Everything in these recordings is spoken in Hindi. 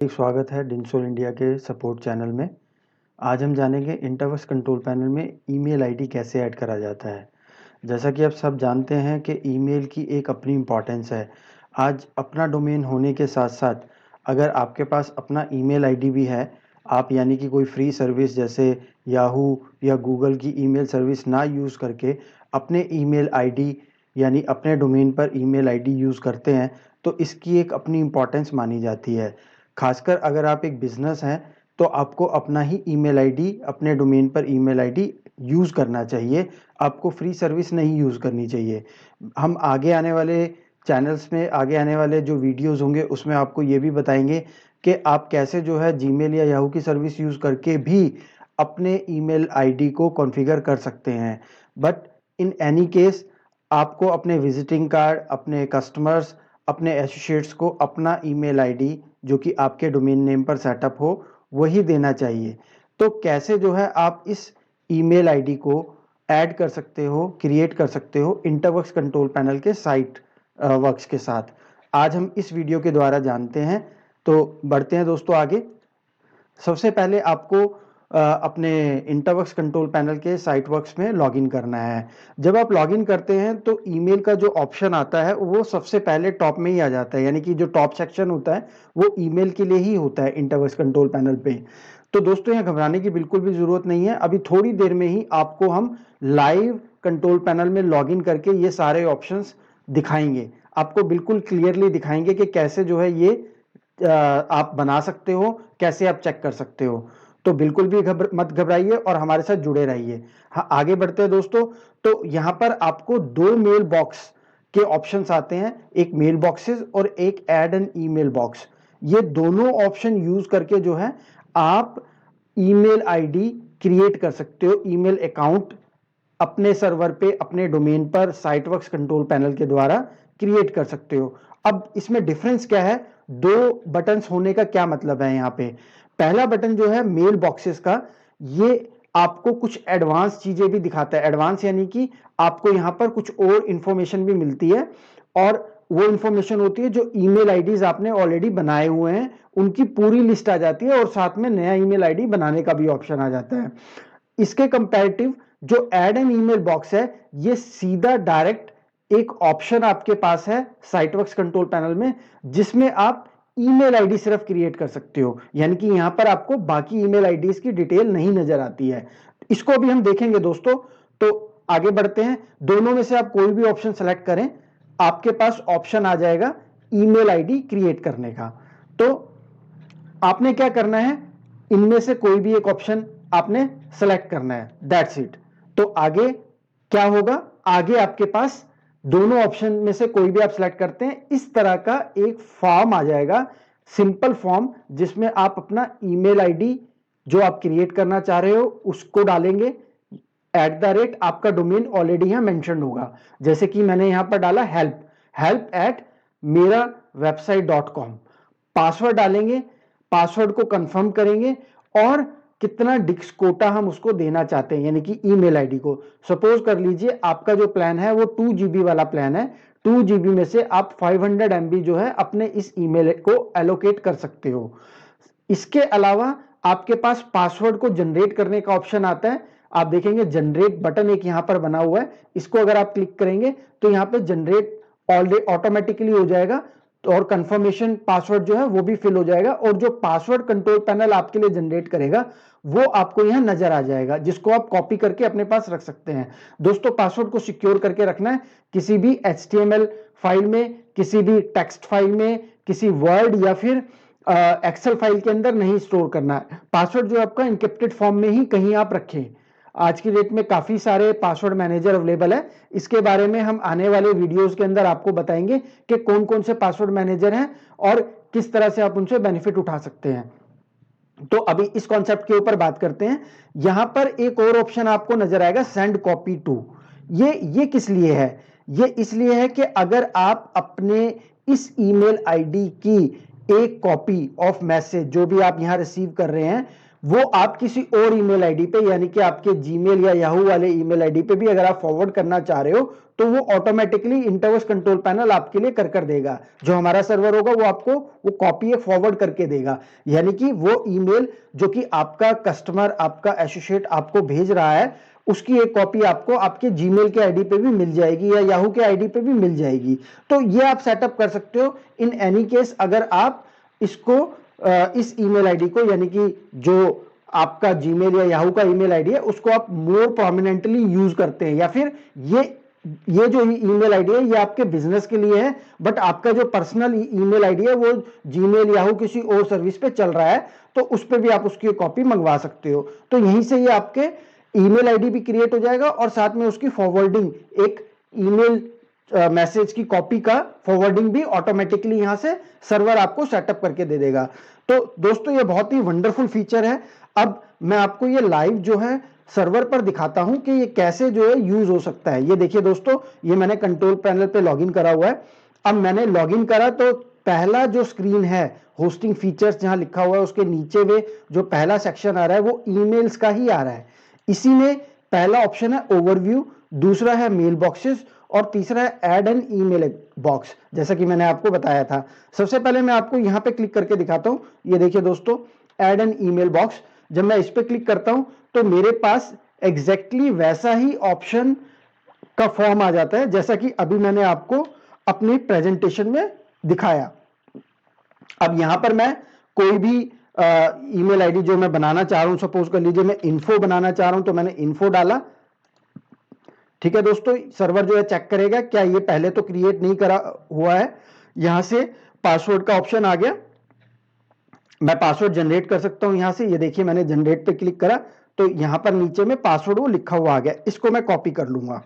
एक स्वागत है डिनसोल इंडिया के सपोर्ट चैनल में। आज हम जानेंगे इंटरवर्क्स कंट्रोल पैनल में ईमेल आईडी कैसे ऐड करा जाता है। जैसा कि आप सब जानते हैं कि ईमेल की एक अपनी इम्पोर्टेंस है। आज अपना डोमेन होने के साथ साथ अगर आपके पास अपना ईमेल आईडी भी है, आप यानी कि कोई फ्री सर्विस जैसे याहू या गूगल की ईमेल सर्विस ना यूज़ करके अपने ईमेल आईडी यानी अपने डोमेन पर ईमेल आईडी यूज़ करते हैं, तो इसकी एक अपनी इम्पोर्टेंस मानी जाती है। खासकर अगर आप एक बिज़नेस हैं तो आपको अपना ही ईमेल आईडी अपने डोमेन पर ईमेल आईडी यूज़ करना चाहिए। आपको फ्री सर्विस नहीं यूज़ करनी चाहिए। हम आगे आने वाले चैनल्स में आगे आने वाले जो वीडियोज़ होंगे उसमें आपको ये भी बताएंगे कि आप कैसे जो है जीमेल या याहू की सर्विस यूज़ करके भी अपने ईमेल आईडी को कॉन्फ़िगर कर सकते हैं। बट इन एनी केस आपको अपने विजिटिंग कार्ड, अपने कस्टमर्स, अपने एसोसिएट्स को अपना ईमेल आईडी जो कि आपके डोमेन नेम पर सेटअप हो वही देना चाहिए। तो कैसे जो है आप इस ईमेल आईडी को ऐड कर सकते हो, क्रिएट कर सकते हो इंटरवर्क्स कंट्रोल पैनल के साइट वर्क्स के साथ, आज हम इस वीडियो के द्वारा जानते हैं। तो बढ़ते हैं दोस्तों आगे। सबसे पहले आपको अपने इंटरवर्क्स कंट्रोल पैनल के साइट वर्क्स में लॉगिन करना है। जब आप लॉगिन करते हैं तो ईमेल का जो ऑप्शन आता है वो सबसे पहले टॉप में ही आ जाता है, यानी कि जो टॉप सेक्शन होता है वो ईमेल के लिए ही होता है इंटरवर्क्स कंट्रोल पैनल पे। तो दोस्तों यहाँ घबराने की बिल्कुल भी ज़रूरत नहीं है। अभी थोड़ी देर में ही आपको हम लाइव कंट्रोल पैनल में लॉगिन करके ये सारे ऑप्शंस दिखाएंगे। आपको बिल्कुल क्लियरली दिखाएंगे कि कैसे जो है ये आप बना सकते हो, कैसे आप चेक कर सकते हो। तो बिल्कुल भी मत घबराइए और हमारे साथ जुड़े रहिए। हाँ, आगे बढ़ते हैं दोस्तों। तो यहाँ पर आपको दो मेल बॉक्स के ऑप्शंस आते हैं, एक मेल बॉक्सेस और एक ऐड एन ईमेल बॉक्स। ये दोनों ऑप्शन यूज करके जो है आप ईमेल आईडी क्रिएट कर सकते हो, ईमेल अकाउंट अपने सर्वर पे अपने डोमेन पर साइटवर्क्स कंट्रोल पैनल के द्वारा क्रिएट कर सकते हो। अब इसमें डिफरेंस क्या है, दो बटन्स होने का क्या मतलब है यहाँ पे। पहला बटन जो है मेल बॉक्सेस का, ये आपको कुछ एडवांस चीजें भी दिखाता है। एडवांस यानी कि आपको यहाँ पर कुछ और इंफॉर्मेशन भी मिलती है, और वो इंफॉर्मेशन होती है जो ईमेल आईडीज आपने ऑलरेडी बनाए हुए हैं उनकी पूरी लिस्ट आ जाती है, और साथ में नया ईमेल आईडी बनाने का भी ऑप्शन आ जाता है। इसके कंपैरेटिव जो ऐड एन ईमेल बॉक्स है, ये सीधा डायरेक्ट एक ऑप्शन आपके पास है साइटवर्क्स कंट्रोल पैनल में, जिसमें आप ईमेल आईडी सिर्फ क्रिएट कर सकते हो, यानी कि यहां पर आपको बाकी ईमेल आईडीज की डिटेल नहीं नजर आती है। इसको भी हम देखेंगे दोस्तों। तो आगे बढ़ते हैं। दोनों में से आप कोई भी ऑप्शन सेलेक्ट करें, आपके पास ऑप्शन आ जाएगा ईमेल आईडी क्रिएट करने का। तो आपने क्या करना है, इनमें से कोई भी एक ऑप्शन आपने सेलेक्ट करना है, दैट्स इट। तो आगे क्या होगा, आगे आपके पास दोनों ऑप्शन में से कोई भी आप सेलेक्ट करते हैं, इस तरह का एक फॉर्म आ जाएगा, सिंपल फॉर्म, जिसमें आप अपना ईमेल आईडी जो आप क्रिएट करना चाह रहे हो उसको डालेंगे। @ आपका डोमेन ऑलरेडी यहां मेंशन होगा, जैसे कि मैंने यहां पर डाला help@mera website.com। पासवर्ड डालेंगे, पासवर्ड को कंफर्म करेंगे, और कितना डिस्क कोटा हम उसको देना चाहते हैं, यानी कि ईमेल आईडी को। सपोज कर लीजिए आपका जो प्लान है वो 2 GB वाला प्लान है। 2 GB में से आप 500 MB जो है अपने इस ईमेल को एलोकेट कर सकते हो। इसके अलावा आपके पास पासवर्ड को जनरेट करने का ऑप्शन आता है। आप देखेंगे जनरेट बटन एक यहां पर बना हुआ है, इसको अगर आप क्लिक करेंगे तो यहां पे जनरेट ऑलरेडी ऑटोमेटिकली हो जाएगा, और कंफर्मेशन पासवर्ड जो है वो भी फिल हो जाएगा, और जो पासवर्ड कंट्रोल पैनल आपके लिए जनरेट करेगा वो आपको यहां नजर आ जाएगा, जिसको आप कॉपी करके अपने पास रख सकते हैं। दोस्तों पासवर्ड को सिक्योर करके रखना है, किसी भी HTML फाइल में, किसी भी टेक्स्ट फाइल में, किसी वर्ड या फिर एक्सेल फाइल के अंदर नहीं स्टोर करना है। पासवर्ड जो आपका इनक्रिप्टेड फॉर्म में ही कहीं आप रखें। आज की डेट में काफी सारे पासवर्ड मैनेजर अवेलेबल है, इसके बारे में हम आने वाले वीडियोस के अंदर आपको बताएंगे कि कौन कौन से पासवर्ड मैनेजर हैं और किस तरह से आप उनसे बेनिफिट उठा सकते हैं। तो अभी इस कॉन्सेप्ट के ऊपर बात करते हैं। यहां पर एक और ऑप्शन आपको नजर आएगा, सेंड कॉपी टू। ये किस लिए है, ये इसलिए है कि अगर आप अपने इस ईमेल आईडी की एक कॉपी ऑफ मैसेज जो भी आप यहां रिसीव कर रहे हैं वो आप किसी और ईमेल आईडी पे, यानी कि आपके जीमेल या याहू वाले ईमेल आईडी पे भी अगर आप फॉरवर्ड करना चाह रहे हो तो वो ऑटोमेटिकली इंटरवॉइस कंट्रोल पैनल आपके लिए कर देगा। जो हमारा सर्वर होगा वो आपको वो कॉपी फॉरवर्ड करके देगा, यानी कि वो ईमेल जो कि आपका कस्टमर, आपका एसोसिएट आपको भेज रहा है, उसकी एक कॉपी आपको आपके जीमेल के आईडी पे भी मिल जाएगी या याहू के आईडी पे भी मिल जाएगी। तो ये आप सेटअप कर सकते हो इन एनी केस, अगर आप इसको इस ईमेल आईडी को, यानी कि जो आपका जीमेल या याहू का ईमेल आईडी है उसको आप मोर प्रोमिनेंटली यूज करते हैं, या फिर ये जो ईमेल आईडी है ये आपके बिजनेस के लिए है, बट आपका जो पर्सनल ईमेल आईडी है वो जीमेल याहू किसी और सर्विस पे चल रहा है, तो उस पर भी आप उसकी कॉपी मंगवा सकते हो। तो यहीं से ये आपके ईमेल आईडी भी क्रिएट हो जाएगा और साथ में उसकी फॉरवर्डिंग, एक ईमेल मैसेज की कॉपी का फॉरवर्डिंग भी ऑटोमेटिकली यहां से सर्वर आपको सेटअप करके दे देगा। तो दोस्तों ये बहुत ही वंडरफुल फीचर है। अब मैं आपको ये लाइव जो है सर्वर पर दिखाता हूं कि ये कैसे जो है यूज हो सकता है। ये देखिए दोस्तों, ये मैंने कंट्रोल पैनल पे लॉगिन करा हुआ है। अब मैंने लॉगिन करा तो पहला जो स्क्रीन है होस्टिंग फीचर्स जहां लिखा हुआ है उसके नीचे में जो पहला सेक्शन आ रहा है वो ईमेल्स का ही आ रहा है। इसी में पहला ऑप्शन है ओवरव्यू, दूसरा है मेल बॉक्सेस और तीसरा है ऐड एन ईमेल बॉक्स, जैसा कि मैंने आपको बताया था। सबसे पहले मैं आपको यहां पे क्लिक करके दिखाता हूं। ये देखिए दोस्तों, ऐड एन ईमेल बॉक्स, जब मैं इस पे क्लिक करता हूं तो मेरे पास एग्जैक्टली वैसा ही ऑप्शन का फॉर्म आ जाता है जैसा कि अभी मैंने आपको अपनी प्रेजेंटेशन में दिखाया। अब यहां पर मैं कोई भी ईमेल आईडी जो मैं बनाना चाह रहा हूं, सपोज कर लीजिए मैं इन्फो बनाना चाह रहा हूं, तो मैंने इन्फो डाला। ठीक है दोस्तों, सर्वर जो है चेक करेगा क्या ये पहले तो क्रिएट नहीं करा हुआ है। यहां से पासवर्ड का ऑप्शन आ गया, मैं पासवर्ड जनरेट कर सकता हूं यहां से। ये देखिए मैंने जनरेट पे क्लिक करा तो यहां पर नीचे में पासवर्ड वो लिखा हुआ आ गया। इसको मैं कॉपी कर लूंगा।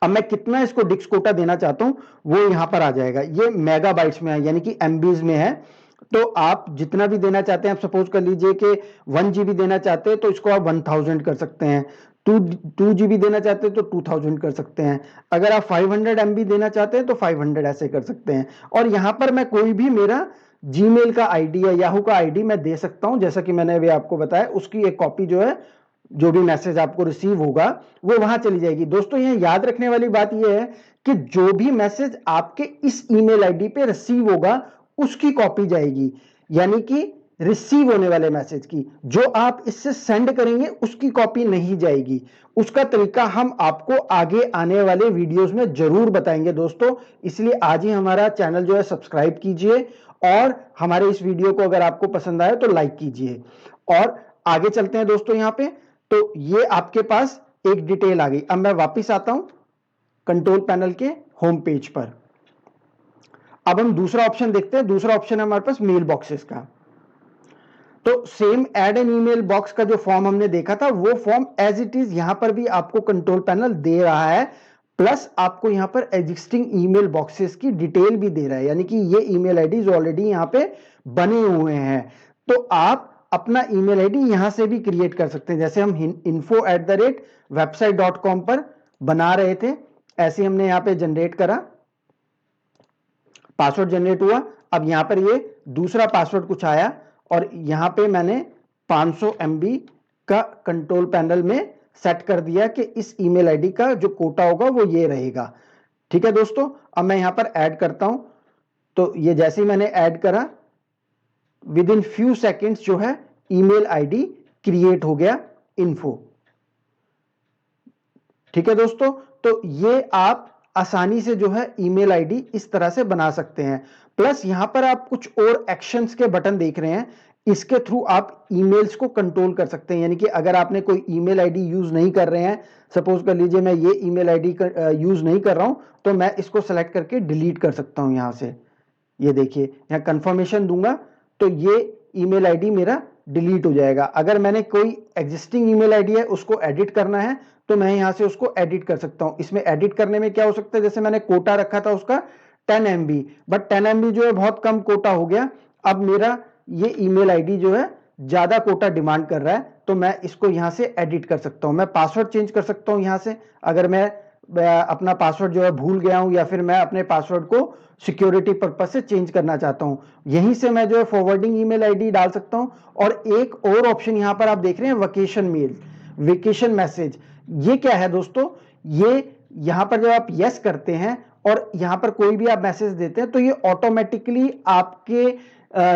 अब मैं कितना इसको डिस्क कोटा देना चाहता हूं वो यहां पर आ जाएगा। ये मेगाबाइट्स में है, यानी कि एमबीज में है। तो आप जितना भी देना चाहते हैं, आप सपोज कर लीजिए कि 1 GB देना चाहते हैं तो इसको आप 1000 कर सकते हैं। 2 GB देना चाहते हैं तो 2000 कर सकते हैं। अगर आप 500 MB देना चाहते हैं तो 500 ऐसे कर सकते हैं। और यहां पर मैं कोई भी मेरा जीमेल का आईडी या याहू का आईडी मैं दे सकता हूं, जैसा कि मैंने अभी आपको बताया। उसकी एक कॉपी जो है, जो भी मैसेज आपको रिसीव होगा वो वहां चली जाएगी। दोस्तों यहां याद रखने वाली बात यह है कि जो भी मैसेज आपके इस ईमेल आईडी पे रिसीव होगा उसकी कॉपी जाएगी, यानी कि रिसीव होने वाले मैसेज की। जो आप इससे सेंड करेंगे उसकी कॉपी नहीं जाएगी। उसका तरीका हम आपको आगे आने वाले वीडियोस में जरूर बताएंगे दोस्तों। इसलिए आज ही हमारा चैनल जो है सब्सक्राइब कीजिए और हमारे इस वीडियो को अगर आपको पसंद आए तो लाइक कीजिए। और आगे चलते हैं दोस्तों। यहां पे तो ये आपके पास एक डिटेल आ गई। अब मैं वापस आता हूं कंट्रोल पैनल के होम पेज पर। अब हम दूसरा ऑप्शन देखते हैं। दूसरा ऑप्शन है हमारे पास मेल बॉक्सेस का। तो same add N email box का जो फॉर्म हमने देखा था वो फॉर्म एज इट इज यहां पर भी आपको कंट्रोल पैनल दे रहा है, प्लस आपको यहां पर एग्जिस्टिंग ईमेल बॉक्सेस की डिटेल भी दे रहा है, यानी कि ये ईमेल आईडीज ऑलरेडी यहां पे बने हुए हैं। तो आप अपना ईमेल आईडी यहां से भी क्रिएट कर सकते हैं। जैसे हम info@website.com पर बना रहे थे, ऐसे हमने यहां पे जनरेट करा, पासवर्ड जनरेट हुआ। अब यहां पर ये दूसरा पासवर्ड कुछ आया और यहां पे मैंने 500 MB का कंट्रोल पैनल में सेट कर दिया कि इस ईमेल आईडी का जो कोटा होगा वो ये रहेगा। ठीक है दोस्तों, अब मैं यहां पर ऐड करता हूं। तो ये जैसे ही मैंने ऐड करा, विद इन फ्यू सेकेंड्स जो है ईमेल आईडी क्रिएट हो गया इन्फो। ठीक है दोस्तों, तो ये आप आसानी से जो है ईमेल आईडी इस तरह से बना सकते हैं। प्लस यहां पर आप कुछ और एक्शंस के बटन देख रहे हैं, इसके थ्रू आप ईमेल्स को कंट्रोल कर सकते हैं। यानी कि अगर आपने कोई ईमेल आईडी यूज नहीं कर रहे हैं, सपोज कर लीजिए मैं ये ईमेल आईडी यूज नहीं कर रहा हूं, तो मैं इसको सेलेक्ट करके डिलीट कर सकता हूं यहां से। ये देखिए यहां कंफर्मेशन दूंगा तो ये ईमेल आईडी मेरा डिलीट हो जाएगा। अगर मैंने कोई एग्जिस्टिंग ईमेल आईडी है उसको एडिट करना है तो मैं यहां से उसको एडिट कर सकता हूं। इसमें एडिट करने में क्या हो सकता है, जैसे मैंने कोटा रखा था उसका 10 MB, बट 10 MB जो है बहुत कम कोटा हो गया। अब मेरा ये ईमेल आईडी जो है ज्यादा कोटा डिमांड कर रहा है, तो मैं इसको यहां से एडिट कर सकता हूं। मैं पासवर्ड चेंज कर सकता हूं यहां से। अगर मैं अपना पासवर्ड जो है भूल गया हूं, या फिर मैं अपने पासवर्ड को सिक्योरिटी पर्पस से चेंज करना चाहता हूं, यहीं से मैं जो है फॉरवर्डिंग ईमेल आईडी डाल सकता हूं। और एक और ऑप्शन यहां पर आप देख रहे हैं, वेकेशन मेल, वेकेशन मैसेज। ये क्या है दोस्तों, ये यहां पर जब आप यस करते हैं और यहां पर कोई भी आप मैसेज देते हैं तो ये ऑटोमेटिकली आपके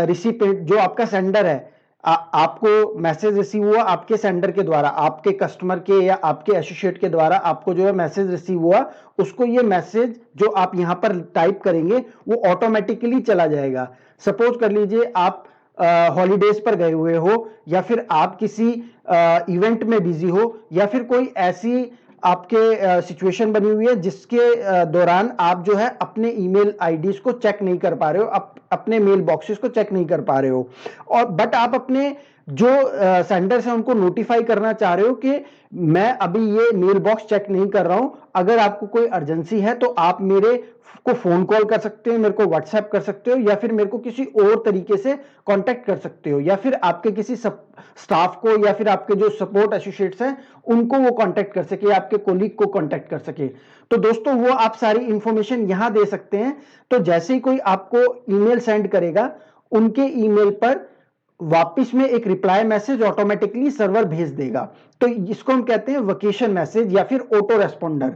रिसिपेंट जो आपका सेंडर है, आपको मैसेज रिसीव हुआ आपके सेंडर के द्वारा, आपके कस्टमर के या आपके एसोसिएट के द्वारा आपको जो है मैसेज रिसीव हुआ, उसको ये मैसेज जो आप यहां पर टाइप करेंगे वो ऑटोमेटिकली चला जाएगा। सपोज कर लीजिए आप हॉलीडेज पर गए हुए हो, या फिर आप किसी इवेंट में बिजी हो, या फिर कोई ऐसी आपके सिचुएशन बनी हुई है जिसके दौरान आप जो है अपने ईमेल आईडीज को चेक नहीं कर पा रहे हो, अपने मेल बॉक्सेस को चेक नहीं कर पा रहे हो, और बट आप अपने जो सेंडर्स हैं उनको नोटिफाई करना चाह रहे हो कि मैं अभी ये मेल बॉक्स चेक नहीं कर रहा हूं, अगर आपको कोई अर्जेंसी है तो आप मेरे को फोन कॉल कर सकते हो, मेरे को व्हाट्सएप कर सकते हो, या फिर मेरे को किसी और तरीके से कांटेक्ट कर सकते हो, या फिर आपके किसी स्टाफ को या फिर आपके जो सपोर्ट एसोसिएट्स हैं उनको वो कांटेक्ट कर सके, आपके कोलीग को कांटेक्ट कर सके। तो दोस्तों वो आप सारी इंफॉर्मेशन यहां दे सकते हैं। तो जैसे ही कोई आपको ईमेल सेंड करेगा, उनके ईमेल पर वापिस में एक रिप्लाई मैसेज ऑटोमेटिकली सर्वर भेज देगा। तो इसको हम कहते हैं वेकेशन मैसेज या फिर ऑटो रेस्पोंडर।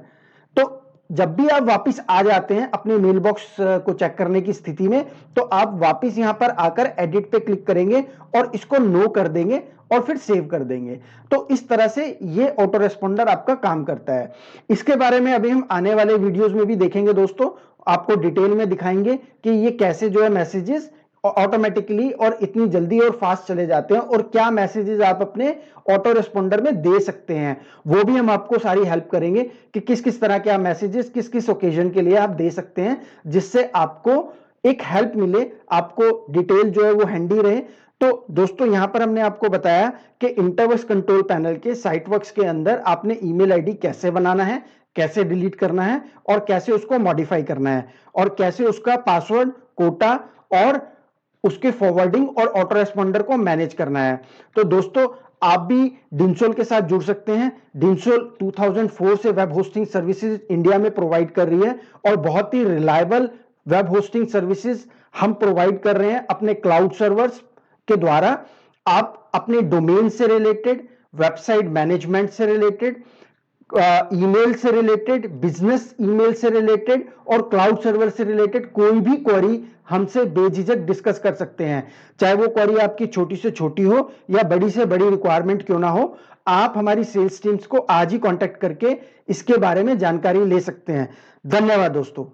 तो जब भी आप वापस आ जाते हैं अपने मेल बॉक्स को चेक करने की स्थिति में, तो आप वापस यहां पर आकर एडिट पे क्लिक करेंगे और इसको नो कर देंगे और फिर सेव कर देंगे। तो इस तरह से ये ऑटो रेस्पोंडर आपका काम करता है। इसके बारे में अभी हम आने वाले वीडियोस में भी देखेंगे दोस्तों, आपको डिटेल में दिखाएंगे कि ये कैसे जो है मैसेजेस ऑटोमेटिकली और इतनी जल्दी और फास्ट चले जाते हैं, और क्या मैसेजेस आप अपने ऑटो रिस्पोंडर में दे सकते हैं, वो भी हम आपको सारी हेल्प करेंगे कि किस किस तरह के आप मैसेजेस किस किस ओकेजन के लिए आप दे सकते हैं, जिससे आपको एक हेल्प मिले, आपको डिटेल जो है वो हैंडी रहे। तो दोस्तों यहां पर हमने आपको बताया कि इंटरवर्क्स कंट्रोल पैनल के साइटवर्क्स के अंदर आपने ईमेल आईडी कैसे बनाना है, कैसे डिलीट करना है, और कैसे उसको मॉडिफाई करना है, और कैसे उसका पासवर्ड, कोटा और उसके फॉरवर्डिंग और ऑटो रेस्पॉन्डर को मैनेज करना है। तो दोस्तों आप भी डिंसोल के साथ जुड़ सकते हैं। डिंसोल 2004 से वेब होस्टिंग सर्विसेज इंडिया में प्रोवाइड कर रही है, और बहुत ही रिलायबल वेब होस्टिंग सर्विसेज हम प्रोवाइड कर रहे हैं अपने क्लाउड सर्वर्स के द्वारा। आप अपने डोमेन से रिलेटेड, वेबसाइट मैनेजमेंट से रिलेटेड, ईमेल से रिलेटेड, बिजनेस ईमेल से रिलेटेड और क्लाउड सर्वर से रिलेटेड कोई भी क्वेरी हमसे बेझिझक डिस्कस कर सकते हैं। चाहे वो क्वेरी आपकी छोटी से छोटी हो या बड़ी से बड़ी रिक्वायरमेंट क्यों ना हो, आप हमारी सेल्स टीम्स को आज ही कांटेक्ट करके इसके बारे में जानकारी ले सकते हैं। धन्यवाद दोस्तों।